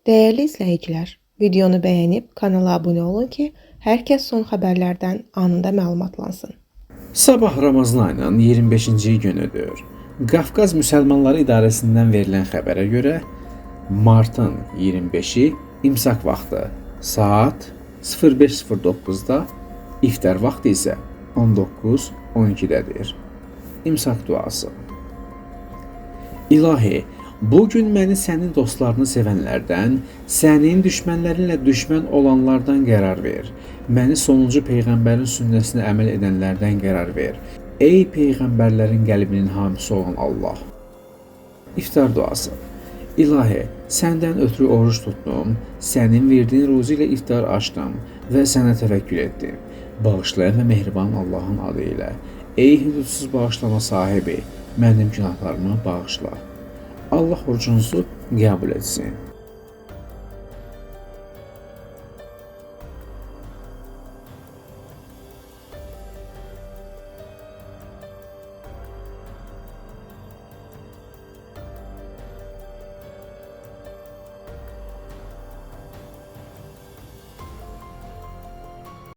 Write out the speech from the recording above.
Değerli izləyicilər, videonu bəyənib kanala abunə olun ki, hər kəs son xəbərlərdən anında məlumatlansın. Sabah Ramazan ayının 25-ci günüdür. Qafqaz Müsəlmanları İdarəsindən verilən xəbərə görə martın 25-i imsak vaxtı saat 05:09-da, iftar vaxtı isə 19:12-dədir. İmsak duası. İlahi, bugün məni sənin dostlarını sevənlərdən, sənin düşmənlərinlə düşmən olanlardan qərar ver. Məni sonuncu Peyğəmbərin sünnəsinə əməl edənlərdən qərar ver. Ey Peyğəmbərlərin qəlbinin hamisi olan Allah. İftar duası. İlahi, səndən ötürü oruç tutdum, sənin verdiyin ruzi ilə iftar açdım və sənə təvəkkül etdim. Bağışlayan və mehriban Allahın adı ilə. Ey hüdudsuz bağışlama sahibi, mənim günahlarımı bağışla. Allah orucunuzu qəbul etsin.